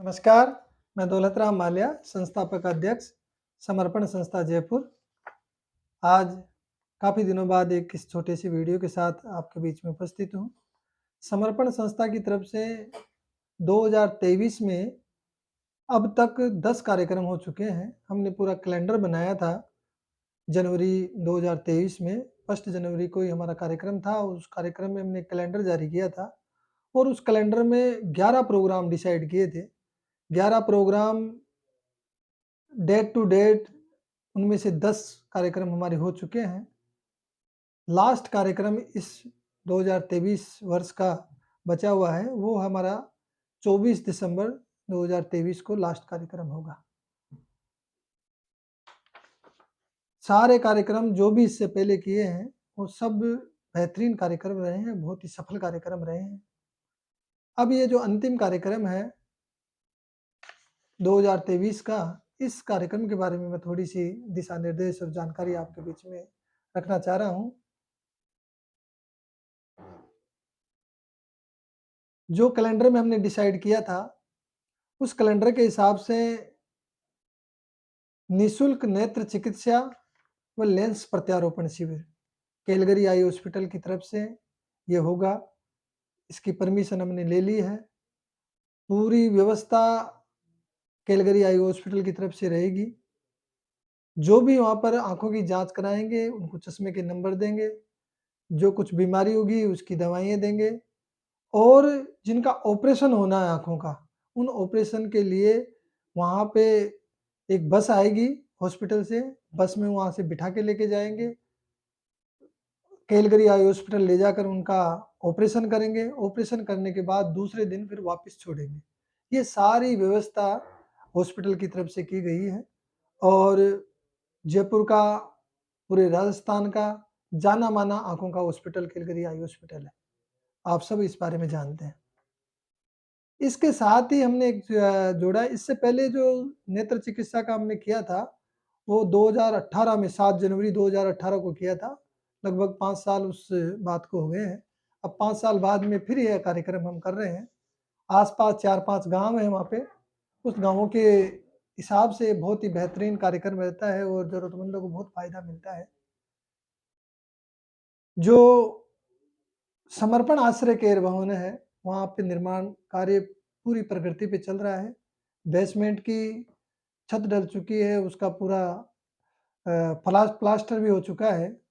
नमस्कार, मैं दौलत राम माल्या, संस्थापक अध्यक्ष, समर्पण संस्था जयपुर। आज काफ़ी दिनों बाद एक इस छोटे से वीडियो के साथ आपके बीच में उपस्थित हूँ। समर्पण संस्था की तरफ से 2023 में अब तक 10 कार्यक्रम हो चुके हैं। हमने पूरा कैलेंडर बनाया था जनवरी 2023 में, 1 जनवरी को ही हमारा कार्यक्रम था। उस कार्यक्रम में हमने कैलेंडर जारी किया था और उस कैलेंडर में 11 प्रोग्राम डिसाइड किए थे। 11 प्रोग्राम डेट टू डेट उनमें से 10 कार्यक्रम हमारे हो चुके हैं। लास्ट कार्यक्रम इस 2023 वर्ष का बचा हुआ है, वो हमारा 24 दिसंबर 2023 को लास्ट कार्यक्रम होगा। सारे कार्यक्रम जो भी इससे पहले किए हैं, वो सब बेहतरीन कार्यक्रम रहे हैं, बहुत ही सफल कार्यक्रम रहे हैं। अब ये जो अंतिम कार्यक्रम है 2023 का, इस कार्यक्रम के बारे में मैं थोड़ी-सी दिशा निर्देश और जानकारी आपके बीच में रखना चाह रहा हूँ। जो कैलेंडर में हमने डिसाइड किया था, उस कैलेंडर के हिसाब से निःशुल्क नेत्र चिकित्सा व लेंस प्रत्यारोपण शिविर कैलगरी आई हॉस्पिटल की तरफ से ये होगा। इसकी परमिशन हमने ले ली है। पूरी व्यवस्था कैलगरी आई हॉस्पिटल की तरफ से रहेगी। जो भी वहाँ पर आँखों की जाँच कराएँगे, उनको चश्मे के नंबर देंगे। जो कुछ बीमारी होगी, उसकी दवाइयाँ देंगे और जिनका ऑपरेशन होना है आँखों का, उन ऑपरेशन के लिए वहाँ पे एक बस आएगी हॉस्पिटल से, बस में वहाँ से बिठा के लेके जाएँगे। कैलगरी आई हॉस्पिटल ले जाकर उनका ऑपरेशन करेंगे। ऑपरेशन करने के बाद दूसरे दिन फिर वापस छोड़ेंगे। ये सारी व्यवस्था हॉस्पिटल की तरफ से की गई है और जयपुर का, पूरे राजस्थान का जाना-माना आँखों का हॉस्पिटल कैलगरी आई हॉस्पिटल है। आप सब इस बारे में जानते हैं। इसके साथ ही हमने एक जोड़ा है, इससे पहले जो नेत्र चिकित्सा का हमने किया था, वो 2018 में 7 जनवरी 2018 को किया था। लगभग 5 साल उस बात को हो गए हैं। अब 5 साल बाद में फिर यह कार्यक्रम हम कर रहे हैं। आस-पास 4-5 गाँव हैं वहाँ पे। उस गाँवों के हिसाब से बहुत ही बेहतरीन कार्यक्रम रहता है और ज़रूरतमंदों को बहुत फ़ायदा मिलता है। जो समर्पण आश्रय केयर भवन है, वहाँ पे निर्माण कार्य पूरी प्रगति पे चल रहा है। बेसमेंट की छत डल चुकी है, उसका पूरा प्लास्टर भी हो चुका है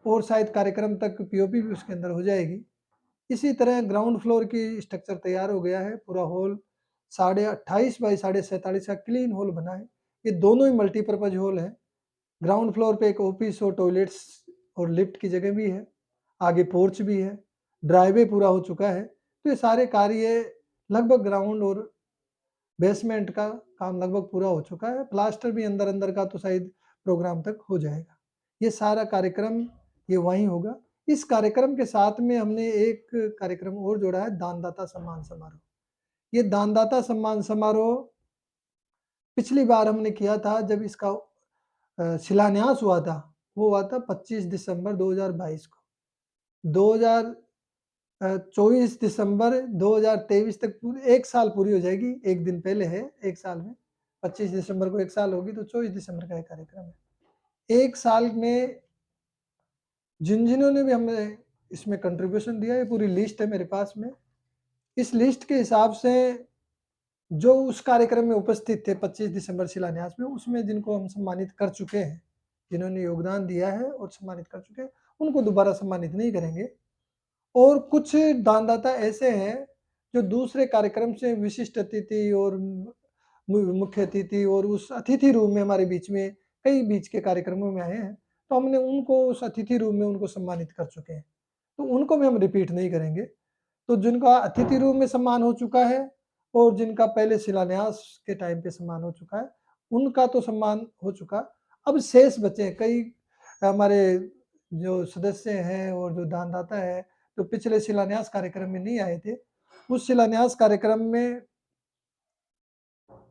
और शायद कार्यक्रम तक पीओपी भी उसके अंदर हो जाएगी। इसी तरह ग्राउंड फ्लोर की स्ट्रक्चर तैयार हो गया है, पूरा हॉल 28.5 बाई 47.5 का क्लीन हॉल बना है। ये दोनों ही मल्टीपर्पज़ हॉल है। ग्राउंड फ्लोर पे एक ऑफिस और टॉयलेट्स और लिफ्ट की जगह भी है। आगे पोर्च भी है। ड्राइववे पूरा हो चुका है। तो ये सारे कार्य लगभग ग्राउंड और बेसमेंट का काम लगभग पूरा हो चुका है। प्लास्टर भी अंदर-अंदर का तो शायद प्रोग्राम तक हो जाएगा। ये सारा कार्यक्रम ये वहीं होगा। इस कार्यक्रम के साथ में हमने एक कार्यक्रम और जोड़ा है, दानदाता सम्मान समारोह। ये दानदाता सम्मान समारोह पिछली बार हमने किया था जब इसका शिलान्यास हुआ था, वो हुआ था 25 दिसंबर 2022 को। 24 दिसंबर 2023 तक पूरे 1 साल पूरी हो जाएगी, 1 दिन पहले है 1 साल में। 25 दिसंबर को 1 साल होगी तो 24 दिसंबर का ये कार्यक्रम है। 1 साल में जिन-जिन्हों ने भी हमें इसमें कंट्रीब्यूशन दिया है, पूरी लिस्ट है मेरे पास में। इस लिस्ट के हिसाब से जो उस कार्यक्रम में उपस्थित थे 25 दिसंबर शिलान्यास में, उसमें जिनको हम सम्मानित कर चुके हैं, जिन्होंने योगदान दिया है और सम्मानित कर चुके हैं, उनको दोबारा सम्मानित नहीं करेंगे। और कुछ दानदाता ऐसे हैं, जो दूसरे कार्यक्रम से विशिष्ट अतिथि और मुख्य अतिथि और उस अतिथि रूम में हमारे बीच में कई बीच के कार्यक्रमों में आए हैं, तो हमने उनको उस अतिथि रूम में उनको सम्मानित कर चुके हैं। तो उनको भी हम रिपीट नहीं करेंगे। तो जिनका अतिथि रूम में सम्मान हो चुका है और जिनका पहले शिलान्यास के टाइम पे सम्मान हो चुका है, उनका तो सम्मान हो चुका। अब शेष बचे कई हमारे जो सदस्य हैं और जो दानदाता हैं, जो पिछले शिलान्यास कार्यक्रम में नहीं आए थे, उस शिलान्यास कार्यक्रम में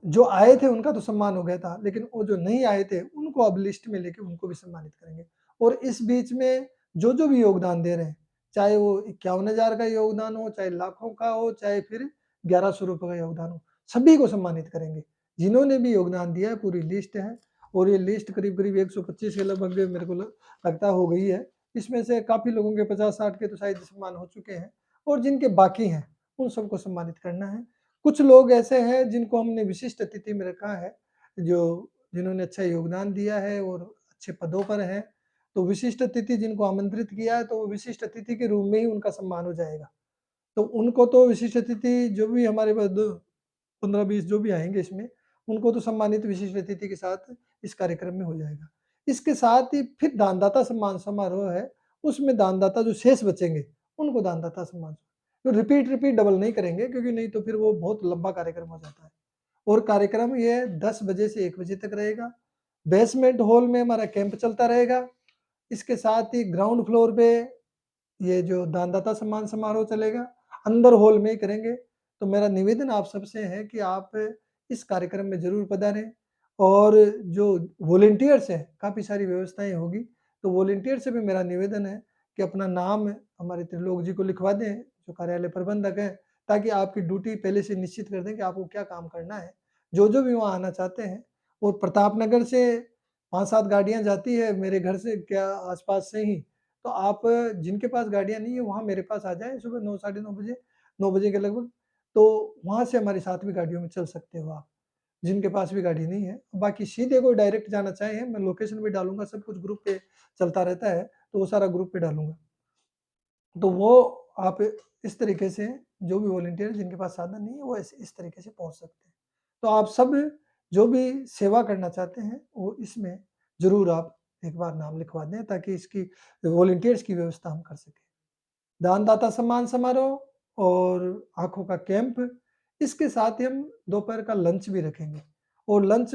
जो आए थे उनका तो सम्मान हो गया था, लेकिन वो जो नहीं आए थे, उनको अब लिस्ट में लेके उनको भी सम्मानित करेंगे। और इस बीच में जो-जो भी योगदान दे रहे हैं, चाहे वो 51,000 का योगदान हो, चाहे लाखों का हो, चाहे फिर ₹1100 का योगदान हो, सभी को सम्मानित करेंगे। जिन्होंने भी योगदान दिया है पूरी लिस्ट है, और ये लिस्ट करीब-करीब 125 के लगभग मेरे को लगता हो गई है। इसमें से काफ़ी लोगों के 50-60 के तो शायद सम्मान हो चुके हैं, और जिनके बाकी हैं, उन सबको सम्मानित करना है। कुछ लोग ऐसे हैं जिनको हमने विशिष्ट अतिथि में रखा है, जिन्होंने अच्छा योगदान दिया है और अच्छे पदों पर हैं, तो विशिष्ट अतिथि जिनको आमंत्रित किया है, तो वो विशिष्ट अतिथि के रूप में ही उनका सम्मान हो जाएगा। तो उनको तो विशिष्ट अतिथि जो भी हमारे पास 15-20 जो भी आएँगे इसमें, उनको तो सम्मानित विशिष्ट अतिथि के साथ इस कार्यक्रम में हो जाएगा। इसके साथ ही फिर दानदाता सम्मान समारोह है, उसमें दानदाता जो शेष बचेंगे, उनको दानदाता सम्मान, तो रिपीट डबल नहीं करेंगे, क्योंकि नहीं तो फिर वो बहुत लंबा कार्यक्रम हो जाता है। और कार्यक्रम ये 10 बजे से 1 बजे तक रहेगा। बेसमेंट हॉल में हमारा कैंप चलता रहेगा। इसके साथ ही ग्राउंड फ्लोर पे ये जो दानदाता सम्मान समारोह चलेगा, अंदर हॉल में ही करेंगे। तो मेरा निवेदन आप सबसे है कि आप इस कार्यक्रम में ज़रूर पधारें, और जो वॉलंटियर्स हैं, काफ़ी सारी व्यवस्थाएँ होगी, तो वॉलंटियर से भी मेरा निवेदन है कि अपना नाम हमारे त्रिलोक जी को लिखवा दें, जो कार्यालय प्रबंधक हैं, ताकि आपकी ड्यूटी पहले से निश्चित कर दें कि आपको क्या काम करना है। जो भी वहाँ आना चाहते हैं, और प्रतापनगर से 5-7 गाड़ियाँ जाती है, मेरे घर से क्या आस-पास से ही, तो आप जिनके पास गाड़ियाँ नहीं है, वहाँ मेरे पास आ जाएँ सुबह 9 साढ़े 9 बजे, 9 बजे के लगभग, तो वहाँ से हमारी साथ में गाड़ियों में चल सकते हो आप, जिनके पास भी गाड़ी नहीं है। बाकी सीधे कोई डायरेक्ट जाना चाहे, मैं लोकेशन भी डालूँगा, सब कुछ ग्रुप पे चलता रहता है, तो वो सारा ग्रुप पे डालूँगा। तो वो आप इस तरीके से, जो भी वॉलंटियर जिनके पास साधन नहीं है, वो इस तरीके से पहुँच सकते हैं। तो आप सब जो भी सेवा करना चाहते हैं, वो इसमें ज़रूर आप एक बार नाम लिखवा दें, ताकि इसकी वॉलंटियर्स की व्यवस्था हम कर सकें। दानदाता सम्मान समारोह और आँखों का कैंप, इसके साथ ही हम दोपहर का लंच भी रखेंगे, और लंच,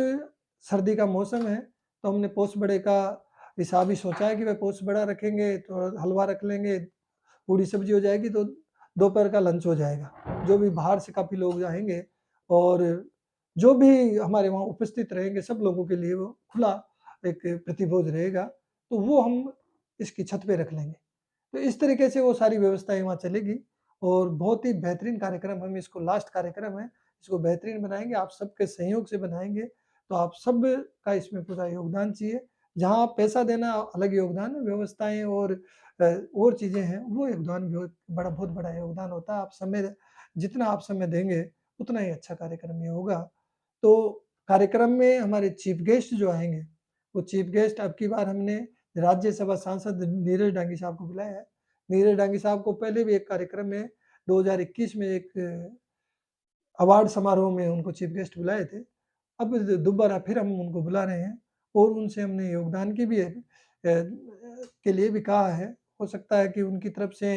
सर्दी का मौसम है, तो हमने पोस्ट बड़े का हिसाब ही सोचा है कि भाई पोस्ट बड़ा रखेंगे, तो हलवा रख लेंगे, पूड़ी सब्जी हो जाएगी, तो दोपहर का लंच हो जाएगा। जो भी बाहर से काफ़ी लोग आएँगे, और जो भी हमारे वहाँ उपस्थित रहेंगे, सब लोगों के लिए वो खुला एक प्रतिभोज रहेगा, तो वो हम इसकी छत पे रख लेंगे। तो इस तरीके से वो सारी व्यवस्थाएँ वहाँ चलेगी, और बहुत ही बेहतरीन कार्यक्रम, हम इसको लास्ट कार्यक्रम है, इसको बेहतरीन बनाएँगे, आप सबके सहयोग से बनाएँगे, तो आप सब का इसमें पूरा योगदान चाहिए। जहाँ आप पैसा देना अलग योगदान है, व्यवस्थाएँ और चीज़ें हैं, वो योगदान बहुत बड़ा योगदान होता है। आप समय, जितना आप समय देंगे, उतना ही अच्छा कार्यक्रम ये होगा। तो कार्यक्रम में हमारे चीफ गेस्ट जो आएँगे, वो चीफ गेस्ट अब की बार हमने राज्यसभा सांसद नीरज डांगी साहब को बुलाया है। नीरज डांगी साहब को पहले भी एक कार्यक्रम में 2021 में एक अवार्ड समारोह में उनको चीफ गेस्ट बुलाए थे। अब दोबारा फिर हम उनको बुला रहे हैं, और उनसे हमने योगदान की भी के लिए भी कहा है। हो सकता है कि उनकी तरफ से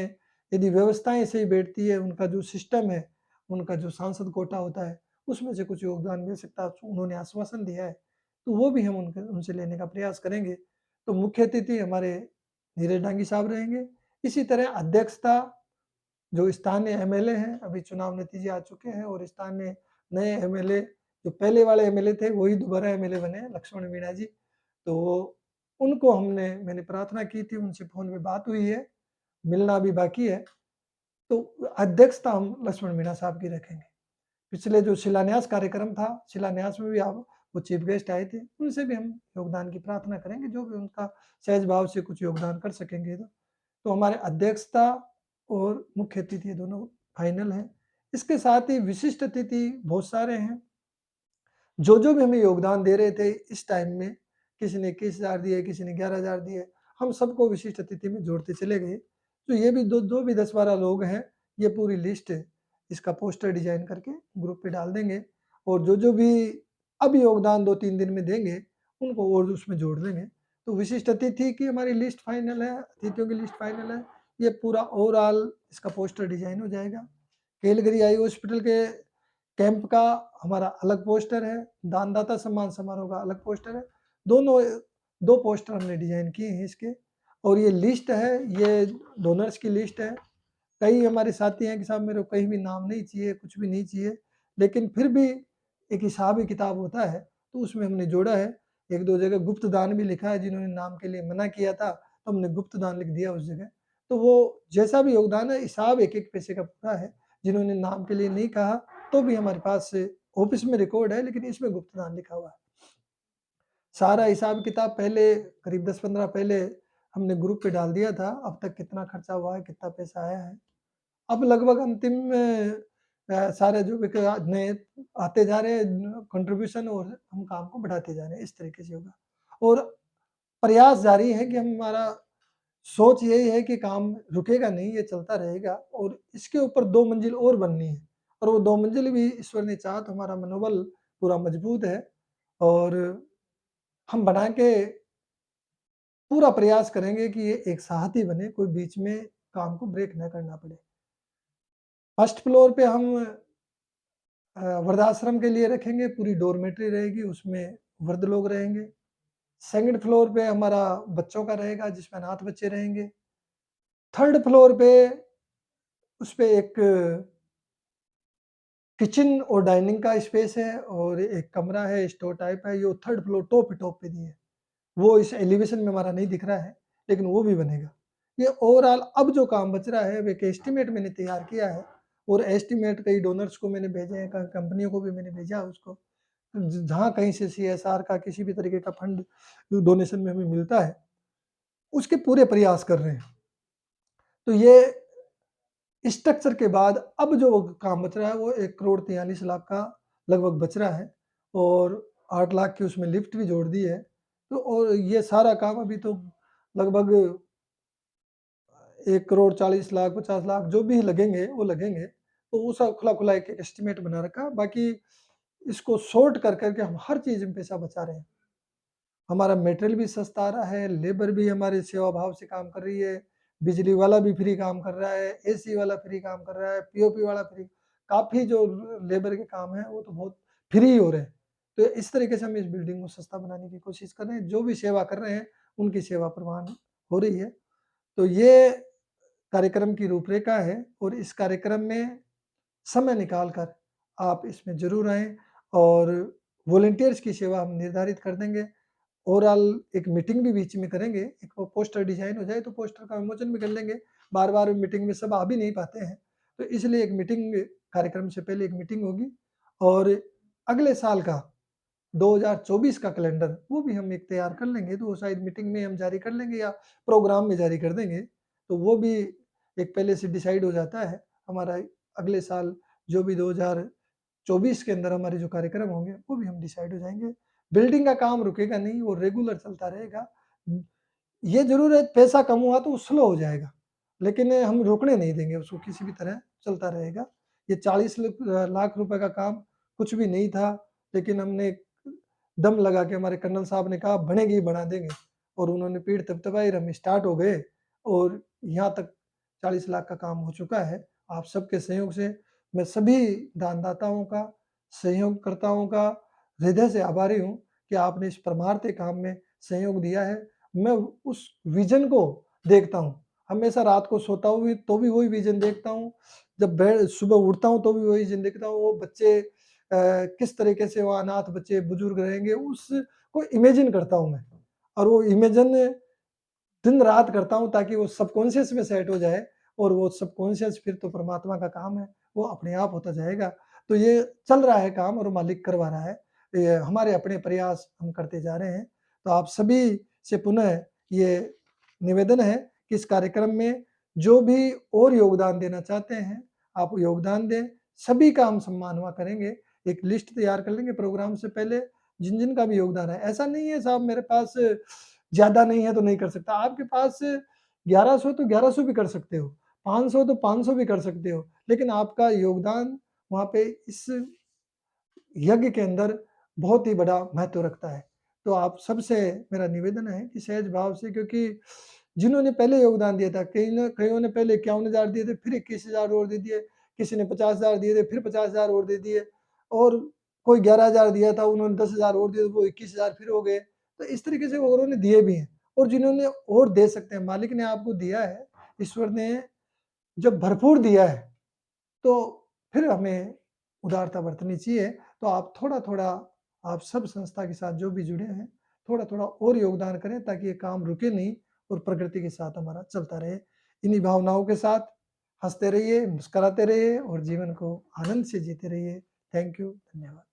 यदि व्यवस्थाएँ सही बैठती है, उनका जो सिस्टम है, उनका जो सांसद कोटा होता है, उसमें से कुछ योगदान मिल सकता है, तो उन्होंने आश्वासन दिया है, तो वो भी हम उनसे लेने का प्रयास करेंगे। तो मुख्य अतिथि हमारे नीरज डांगी साहब रहेंगे। इसी तरह अध्यक्षता जो स्थानीय एमएलए हैं, अभी चुनाव नतीजे आ चुके हैं, और स्थानीय नए एमएलए, जो पहले वाले एमएलए थे, वही दोबारा एमएलए बने हैं, लक्ष्मण मीणा जी। तो उनको मैंने प्रार्थना की थी, उनसे फ़ोन पे बात हुई है, मिलना अभी बाकी है। तो अध्यक्षता हम लक्ष्मण मीणा साहब की रखेंगे। पिछले जो शिलान्यास कार्यक्रम था, शिलान्यास में भी आप वो चीफ गेस्ट आए थे, उनसे भी हम योगदान की प्रार्थना करेंगे, जो भी उनका सहज भाव से कुछ योगदान कर सकेंगे तो। तो हमारे अध्यक्षता और मुख्य अतिथि ये दोनों फाइनल हैं। इसके साथ ही विशिष्ट अतिथि बहुत सारे हैं, जो भी हमें योगदान दे रहे थे इस टाइम में, किसी ने 21,000 दिए, किसी ने 11,000 दिए, हम सबको विशिष्ट अतिथि में जोड़ते चले गए। तो ये भी जो भी 10-12 लोग हैं, ये पूरी लिस्ट इसका पोस्टर डिज़ाइन करके ग्रुप पे डाल देंगे, और जो भी अब योगदान 2-3 दिन में देंगे, उनको और उसमें जोड़ देंगे। तो विशिष्ट अतिथि की हमारी लिस्ट फाइनल है, अतिथियों की लिस्ट फाइनल है। ये पूरा ओवरऑल इसका पोस्टर डिज़ाइन हो जाएगा। केलगरी आई हॉस्पिटल के कैंप का हमारा अलग पोस्टर है, दानदाता सम्मान समारोह का अलग पोस्टर है। दोनों 2 पोस्टर हमने डिज़ाइन किए हैं इसके, और ये लिस्ट है, ये डोनर्स की लिस्ट है। कई हमारे साथी हैं कि साहब मेरे को कहीं भी नाम नहीं चाहिए, कुछ भी नहीं चाहिए, लेकिन फिर भी एक हिसाब-किताब होता है, तो उसमें हमने जोड़ा है। 1-2 जगह गुप्त दान भी लिखा है, जिन्होंने नाम के लिए मना किया था, तो हमने गुप्त दान लिख दिया उस जगह। तो वो जैसा भी योगदान है, हिसाब एक-एक पैसे का पूरा है। जिन्होंने नाम के लिए नहीं कहा, तो भी हमारे पास ऑफिस में रिकॉर्ड है, लेकिन इसमें गुप्त दान लिखा हुआ है। सारा हिसाब किताब पहले करीब 10-15 पहले हमने ग्रुप पे डाल दिया था, अब तक कितना खर्चा हुआ है, कितना पैसा आया है। अब लगभग अंतिम में सारे जो भी नए आते जा रहे हैं कंट्रीब्यूशन, और हम काम को बढ़ाते जा रहे हैं, इस तरीके से होगा। और प्रयास जारी है कि हमारा सोच यही है कि काम रुकेगा नहीं, ये चलता रहेगा, और इसके ऊपर 2 मंजिल और बननी है, और वो 2 मंजिल भी ईश्वर ने चाहा तो हमारा मनोबल पूरा मजबूत है, और हम बना के पूरा प्रयास करेंगे कि ये एक साथ ही बने, कोई बीच में काम को ब्रेक ना करना पड़े। फर्स्ट फ्लोर पे हम वृद्धाश्रम के लिए रखेंगे, पूरी डॉर्मेट्री रहेगी, उसमें वृद्ध लोग रहेंगे। सेकंड फ्लोर पे हमारा बच्चों का रहेगा, जिसमें अनाथ बच्चे रहेंगे। थर्ड फ्लोर पे उसपे एक किचन और डाइनिंग का स्पेस है, और एक कमरा है, स्टोर टाइप है, ये थर्ड फ्लोर टॉप पे दिए है। वो इस एलिवेशन में हमारा नहीं दिख रहा है, लेकिन वो भी बनेगा। ये ओवरऑल अब जो काम बच रहा है, वो एक एस्टीमेट मैंने तैयार किया है, और एस्टीमेट कई डोनर्स को मैंने भेजे हैं, कंपनियों को भी मैंने भेजा है उसको। जहाँ कहीं से सीएसआर का किसी भी तरीके का फंड डोनेशन में हमें मिलता है, उसके पूरे प्रयास कर रहे हैं। तो ये स्ट्रक्चर के बाद अब जो काम बच रहा है, वो 1 करोड़ 43 लाख का लगभग बच रहा है, और 8 लाख की उसमें लिफ्ट भी जोड़ दी है। तो और ये सारा काम अभी तो लगभग 1 करोड़ 40 लाख 50 लाख जो भी लगेंगे वो लगेंगे। तो वो सब खुला-खुला एक एस्टीमेट बना रखा है। बाकी इसको सॉर्ट कर के हम हर चीज़ में पैसा बचा रहे हैं। हमारा मटेरियल भी सस्ता आ रहा है, लेबर भी हमारे सेवा भाव से काम कर रही है, बिजली वाला भी फ्री काम कर रहा है, एसी वाला फ्री काम कर रहा है, पीओपी वाला फ्री, काफ़ी जो लेबर के काम हैं वो तो बहुत फ्री हो रहे हैं। तो इस तरीके से हम इस बिल्डिंग को सस्ता बनाने की कोशिश कर रहे हैं, जो भी सेवा कर रहे हैं, उनकी सेवा प्रवान हो रही है। तो ये कार्यक्रम की रूपरेखा है, और इस कार्यक्रम में समय निकाल कर आप इसमें ज़रूर आएँ, और वॉलंटियर्स की सेवा हम निर्धारित कर देंगे। ओवरऑल एक मीटिंग भी बीच में करेंगे, एक वो पोस्टर डिज़ाइन हो जाए तो पोस्टर का विमोचन भी कर लेंगे। बार-बार मीटिंग में सब आ भी नहीं पाते हैं, तो इसलिए एक मीटिंग कार्यक्रम से पहले एक मीटिंग होगी, और अगले साल का 2024 का कैलेंडर वो भी हम एक तैयार कर लेंगे, तो वो शायद मीटिंग में हम जारी कर लेंगे या प्रोग्राम में जारी कर देंगे। तो वो भी एक पहले से डिसाइड हो जाता है, हमारा अगले साल जो भी 2024 के अंदर हमारे जो कार्यक्रम होंगे, वो भी हम डिसाइड हो जाएँगे। बिल्डिंग का काम रुकेगा नहीं, वो रेगुलर चलता रहेगा। ये ज़रूर है पैसा कम हुआ तो वो स्लो हो जाएगा, लेकिन हम रुकने नहीं देंगे उसको, किसी भी तरह चलता रहेगा। ये 40 लाख रुपए का काम कुछ भी नहीं था, लेकिन हमने दम लगा के, हमारे कर्नल साहब ने कहा बनेगी ही बना देंगे, और उन्होंने पीठ थपथपाई, हम स्टार्ट हो गए, और यहाँ तक 40 लाख का काम हो चुका है। आप सबके सहयोग से मैं सभी दानदाताओं का, सहयोगकर्ताओं का हृदय से आभारी हूँ कि आपने इस परमार्थ काम में सहयोग दिया है। मैं उस विज़न को देखता हूँ, हमेशा रात को सोता हूँ भी तो भी वही विज़न देखता हूँ, जब सुबह उठता हूँ तो भी वही विज़न देखता हूँ, वो बच्चे किस तरीके से वो अनाथ बच्चे, बुजुर्ग रहेंगे, उसको इमेजिन करता हूँ मैं, और वो इमेजिन दिन-रात करता हूँ ताकि वो सबकॉन्शियस में सेट हो जाए, और वो सबकॉन्शियस फिर तो परमात्मा का काम है, वो अपने आप होता जाएगा। तो ये चल रहा है काम, और मालिक करवा रहा है। ये हमारे अपने प्रयास हम करते जा रहे हैं। तो आप सभी से पुनः ये निवेदन है कि इस कार्यक्रम में जो भी और योगदान देना चाहते हैं, आप योगदान दें। सभी का हम सम्मान वहाँ करेंगे। एक लिस्ट तैयार कर लेंगे प्रोग्राम से पहले, जिन-जिन का भी योगदान है। ऐसा नहीं है साहब मेरे पास ज़्यादा नहीं है तो नहीं कर सकता। आपके पास 1100 तो 1100 भी कर सकते हो, 500 तो 500 भी कर सकते हो, लेकिन आपका योगदान वहाँ पे इस यज्ञ के अंदर बहुत ही बड़ा महत्व रखता है। तो आप सबसे मेरा निवेदन है कि सहज भाव से, क्योंकि जिन्होंने पहले योगदान दिया था, कईयों ने पहले 51,000 दिए थे, फिर 21,000 और दे दिए, किसी ने 50,000 दिए थे, फिर 50,000 और दे दिए, और कोई 11,000 दिया था, उन्होंने 10,000 और दिए, वो 21,000 फिर हो गए। तो इस तरीके से औरों ने दिए भी हैं, और जिन्होंने और दे सकते हैं, मालिक ने आपको दिया है, ईश्वर ने जब भरपूर दिया है, तो फिर हमें उदारता बरतनी चाहिए। तो आप थोड़ा-थोड़ा, आप सब संस्था के साथ जो भी जुड़े हैं, थोड़ा-थोड़ा और योगदान करें ताकि ये काम रुके नहीं, और प्रकृति के साथ हमारा चलता रहे। इन्हीं भावनाओं के साथ हँसते रहिए, मुस्कुराते रहिए, और जीवन को आनंद से जीते रहिए। थैंक यू, धन्यवाद।